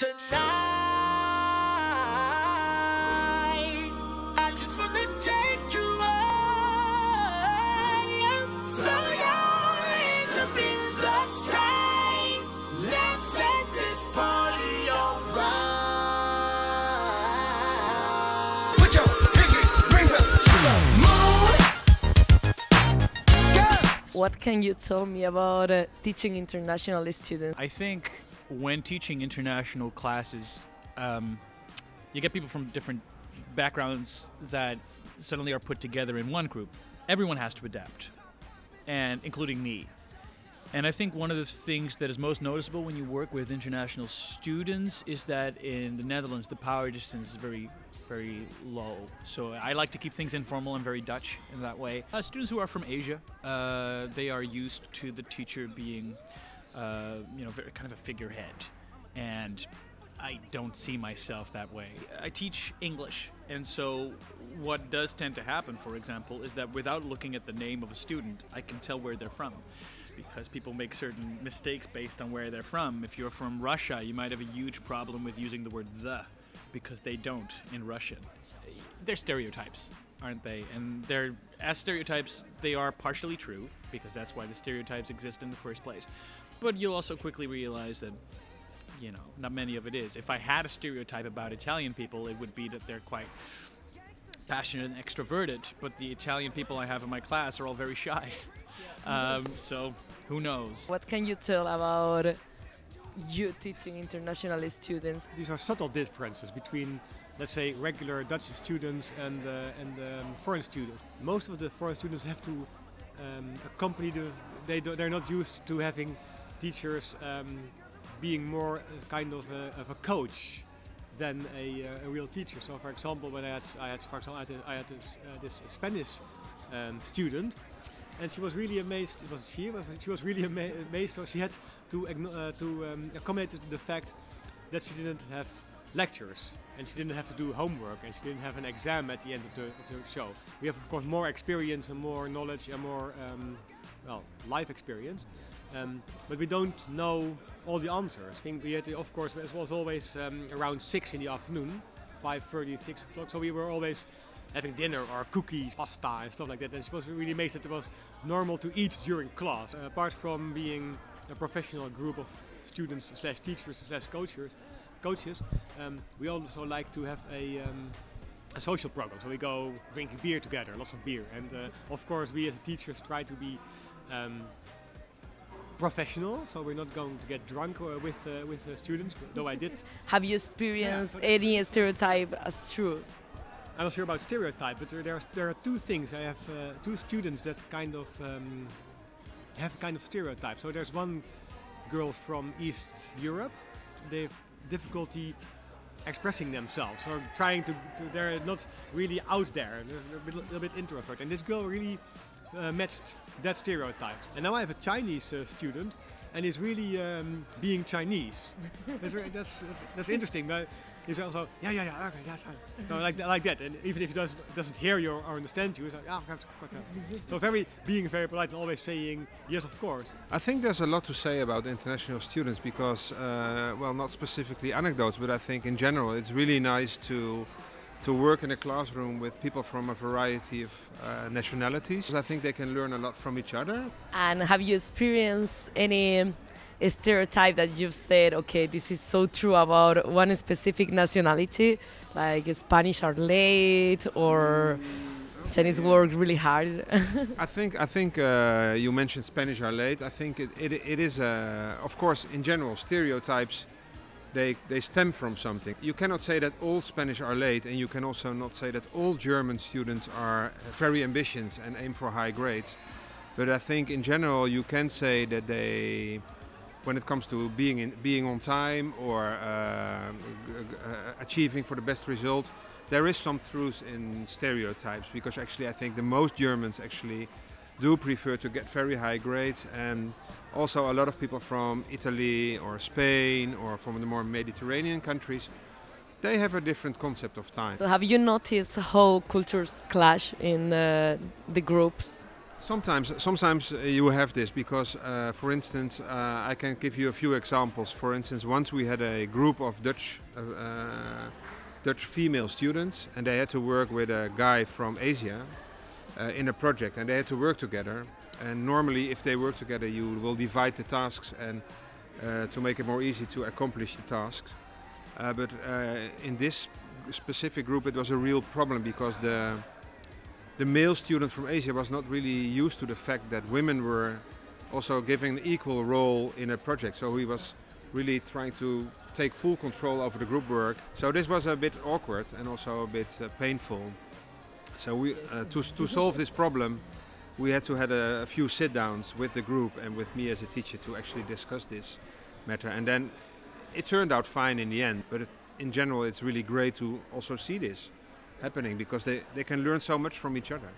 Tonight, I just wanna take you high. Throw your hands up in the sky. Let's set this party on fire. Put your pinky rings up to the moon. Girls. What can you tell me about teaching international students? I think when teaching international classes, you get people from different backgrounds that suddenly are put together in one group. Everyone has to adapt, and including me. And I think one of the things that is most noticeable when you work with international students is that in the Netherlands, the power distance is very, very low. So I like to keep things informal and very Dutch in that way. Students who are from Asia, they are used to the teacher being very kind of a figurehead, and I don't see myself that way. I teach English, and so what does tend to happen, for example, is that without looking at the name of a student, I can tell where they're from, because people make certain mistakes based on where they're from. If you're from Russia, you might have a huge problem with using the word "the," because they don't in Russian. They're stereotypes, aren't they? And they're, as stereotypes, they are partially true, because that's why the stereotypes exist in the first place. But you'll also quickly realize that, not many of it is. If I had a stereotype about Italian people, it would be that they're quite passionate and extroverted, but the Italian people I have in my class are all very shy. So who knows? What can you tell about you teaching international students? These are subtle differences between, let's say, regular Dutch students and foreign students. Most of the foreign students have to accompany they're not used to having teachers being more kind of a coach than a real teacher. So, for example, when I had this Spanish student, and she was really amazed. She was really amazed. So she had to accommodate to the fact that she didn't have lectures, and she didn't have to do homework, and she didn't have an exam at the end of the show. We have, of course, more experience and more knowledge and more life experience. But we don't know all the answers. I think we had to, of course, it was always around 6 in the afternoon, 5:30, 6 o'clock. So we were always having dinner or cookies, pasta and stuff like that. And she was really amazed that it was normal to eat during class. Apart from being a professional group of students slash teachers slash coaches, we also like to have a social program. So we go drinking beer together, lots of beer. And of course we as teachers try to be professional, so we're not going to get drunk with students, though I did. Have you experienced any stereotype as true? I'm not sure about stereotype, but there are two things. I have two students that kind of have kind of stereotype. So there's one girl from East Europe. They have difficulty expressing themselves, or trying to they're not really out there. They're a little bit introvert, and this girl really matched that stereotype. And now I have a Chinese student, and he's really being Chinese. That's interesting. But he's also okay, no, like that. And even if he doesn't hear you or understand you, he's like so being very polite and always saying yes, of course. I think there's a lot to say about international students because, not specifically anecdotes, but I think in general it's really nice to work in a classroom with people from a variety of nationalities. I think they can learn a lot from each other. And have you experienced any stereotype that you've said, okay, this is so true about one specific nationality, like Spanish are late or Chinese work really hard? I think you mentioned Spanish are late. I think it is, of course, in general, stereotypes. They stem from something. You cannot say that all Spanish are late, and you can also not say that all German students are very ambitious and aim for high grades. But I think in general you can say that they, when it comes to being on time or achieving for the best result, there is some truth in stereotypes, because actually I think the most Germans actually do prefer to get very high grades, and also a lot of people from Italy or Spain or from the more Mediterranean countries, they have a different concept of time. So have you noticed how cultures clash in the groups? Sometimes you have this because, for instance, I can give you a few examples. For instance, once we had a group of Dutch female students, and they had to work with a guy from Asia in a project, and they had to work together. And normally, if they work together, you will divide the tasks and to make it more easy to accomplish the tasks. But in this specific group, it was a real problem because the male student from Asia was not really used to the fact that women were also given an equal role in a project. So he was really trying to take full control over the group work. So this was a bit awkward and also a bit painful. So we, to solve this problem, we had to have a few sit-downs with the group and with me as a teacher to actually discuss this matter. And then it turned out fine in the end. But in general, it's really great to also see this happening because they can learn so much from each other.